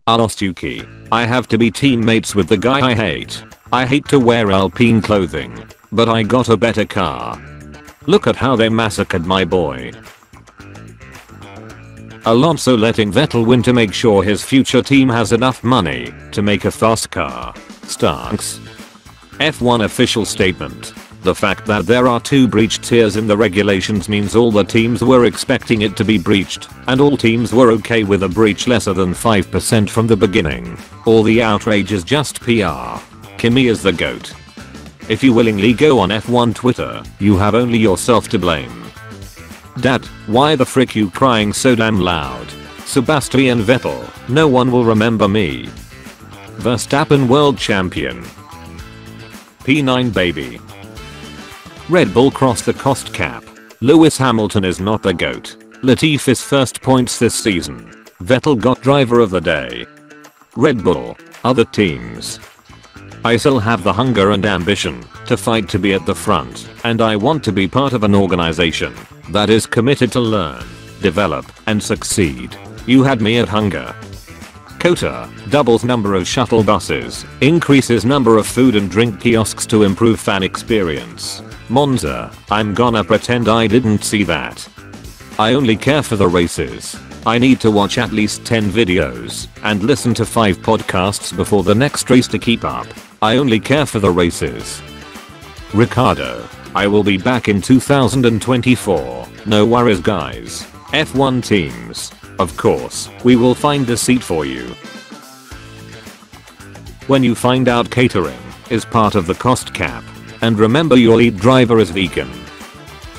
I lost Yuki. I have to be teammates with the guy I hate. I hate to wear Alpine clothing, but I got a better car. Look at how they massacred my boy. Alonso letting Vettel win to make sure his future team has enough money to make a fast car. Stunks. F1 official statement. The fact that there are 2 breached tiers in the regulations means all the teams were expecting it to be breached, and all teams were okay with a breach lesser than 5% from the beginning. All the outrage is just PR. Kimi is the GOAT. If you willingly go on F1 Twitter, you have only yourself to blame. Dad, why the frick you crying so damn loud? Sebastian Vettel, no one will remember me. Verstappen world champion. P9 baby. Red Bull crossed the cost cap. Lewis Hamilton is not the GOAT. Latifi's first points this season. Vettel got driver of the day. Red Bull. Other teams. I still have the hunger and ambition to fight to be at the front, and I want to be part of an organization that is committed to learn, develop, and succeed. You had me at hunger. Kota doubles number of shuttle buses, increases number of food and drink kiosks to improve fan experience. Monza, I'm gonna pretend I didn't see that. I only care for the races. I need to watch at least 10 videos and listen to 5 podcasts before the next race to keep up. I only care for the races. Ricardo, I will be back in 2024. No worries guys. F1 teams. Of course, we will find a seat for you. When you find out catering is part of the cost cap, and remember your lead driver is vegan.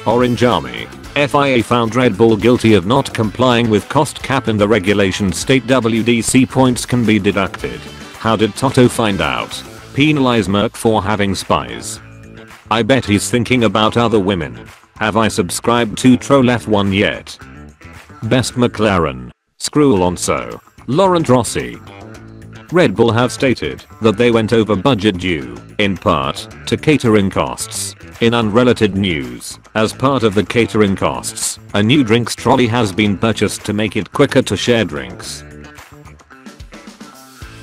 Orange Army. FIA found Red Bull guilty of not complying with cost cap and the regulations state WDC points can be deducted. How did Toto find out? Penalize Merc for having spies. I bet he's thinking about other women. Have I subscribed to Troll F1 yet? Best McLaren. Screw Alonso. Laurent Rossi. Red Bull have stated that they went over budget due, in part, to catering costs. In unrelated news, as part of the catering costs, a new drinks trolley has been purchased to make it quicker to share drinks.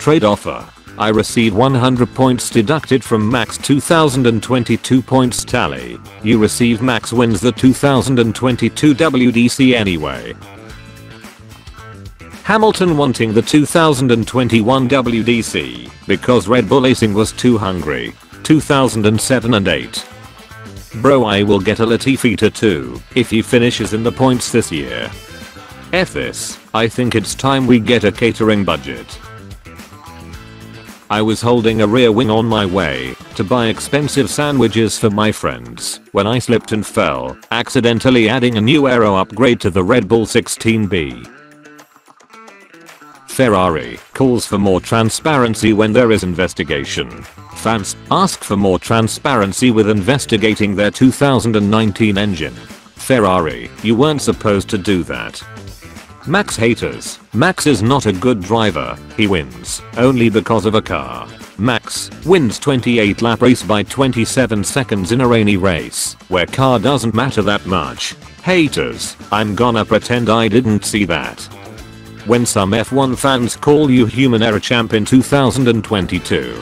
Trade offer. I receive 100 points deducted from Max 2022 points tally. You receive Max wins the 2022 WDC anyway. Hamilton wanting the 2021 WDC because Red Bull Racing was too hungry. 2007 and 8. Bro, I will get a Latifi too if he finishes in the points this year. F this, I think it's time we get a catering budget. I was holding a rear wing on my way to buy expensive sandwiches for my friends when I slipped and fell, accidentally adding a new aero upgrade to the Red Bull 16B. Ferrari calls for more transparency when there is investigation. Fans ask for more transparency with investigating their 2019 engine. Ferrari, you weren't supposed to do that. Max haters. Max is not a good driver, he wins only because of a car. Max wins 28 lap race by 27 seconds in a rainy race where car doesn't matter that much. Haters, I'm gonna pretend I didn't see that. When some F1 fans call you human error champ in 2022.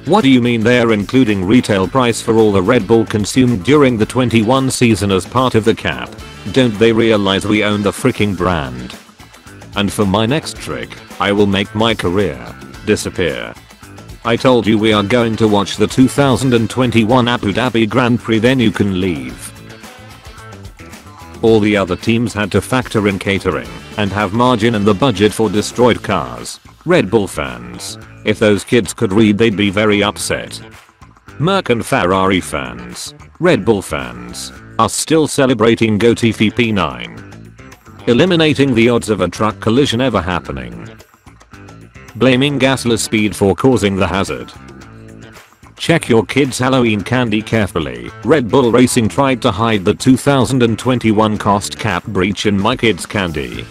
What do you mean they're including retail price for all the Red Bull consumed during the 21 season as part of the cap? Don't they realize we own the freaking brand? And for my next trick, I will make my career disappear. I told you we are going to watch the 2021 Abu Dhabi Grand Prix, then you can leave. All the other teams had to factor in catering and have margin in the budget for destroyed cars. Red Bull fans. If those kids could read they'd be very upset. Merc and Ferrari fans. Red Bull fans are still celebrating Latifi P9. Eliminating the odds of a truck collision ever happening. Blaming gasless speed for causing the hazard. Check your kids' Halloween candy carefully. Red Bull Racing tried to hide the 2021 cost cap breach in my kids' candy.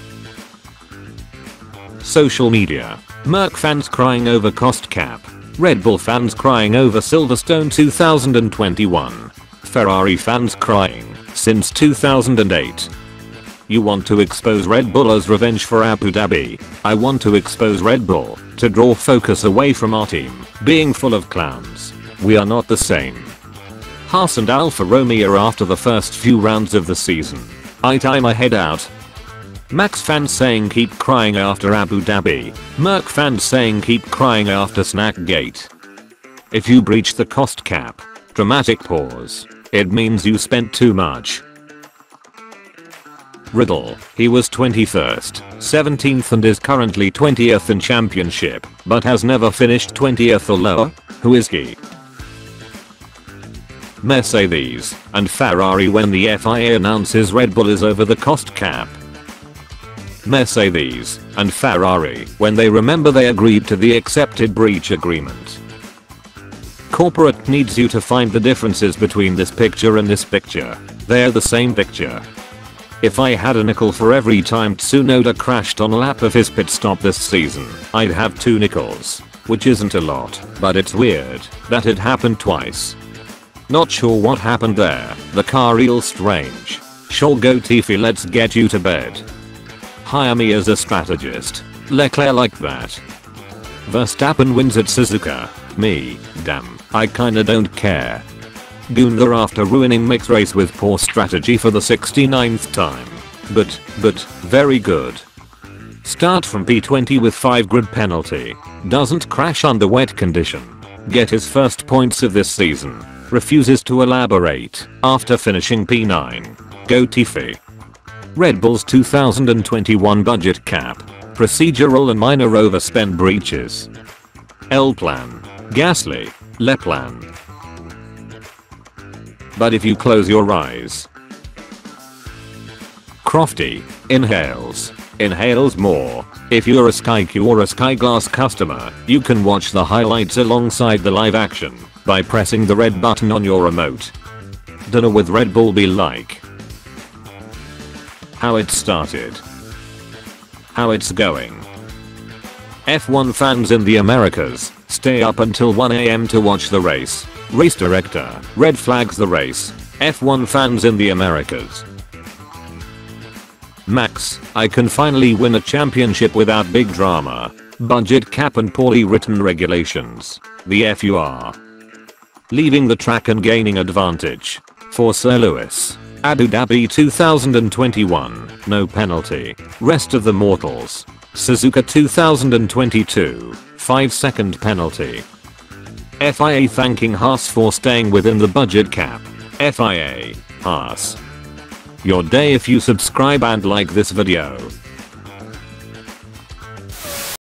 Social media. Merc fans crying over cost cap. Red Bull fans crying over Silverstone 2021. Ferrari fans crying since 2008. You want to expose Red Bull as revenge for Abu Dhabi. I want to expose Red Bull to draw focus away from our team being full of clowns. We are not the same. Haas and Alfa Romeo after the first few rounds of the season. I tie my head out. Max fans saying keep crying after Abu Dhabi. Merc fans saying keep crying after Snackgate. If you breach the cost cap, dramatic pause, it means you spent too much. Riddle, he was 21st, 17th and is currently 20th in championship, but has never finished 20th or lower? Who is he? Mercedes and Ferrari when the FIA announces Red Bull is over the cost cap. Mercedes and Ferrari when they remember they agreed to the accepted breach agreement. Corporate needs you to find the differences between this picture and this picture. They're the same picture. If I had a nickel for every time Tsunoda crashed on a lap of his pit stop this season, I'd have 2 nickels, which isn't a lot, but it's weird that it happened twice. Not sure what happened there, the car real strange. Sure go Tiffy, let's get you to bed. Hire me as a strategist. Leclerc like that. Verstappen wins at Suzuka. Me, damn, I kinda don't care. Gunther after ruining mixed race with poor strategy for the 69th time. But, very good. Start from P20 with 5 grid penalty. Doesn't crash under wet condition. Get his first points of this season. Refuses to elaborate after finishing P9. Go Tiffy. Red Bull's 2021 budget cap. Procedural and minor overspend breaches. L plan. Gasly. Le plan. But if you close your eyes. Crofty. Inhales more. If you're a SkyQ or a Skyglass customer, you can watch the highlights alongside the live action by pressing the red button on your remote. Dinner with Red Bull be like. How it started. How it's going. F1 fans in the Americas stay up until 1 AM to watch the race. Race director red flags the race. F1 fans in the Americas. Max, I can finally win a championship without big drama. Budget cap and poorly written regulations. The F you are. Leaving the track and gaining advantage. For Sir Lewis. Abu Dhabi 2021, no penalty. Rest of the mortals. Suzuka 2022, 5-second penalty. FIA thanking Haas for staying within the budget cap. FIA, Haas. Your day if you subscribe and like this video.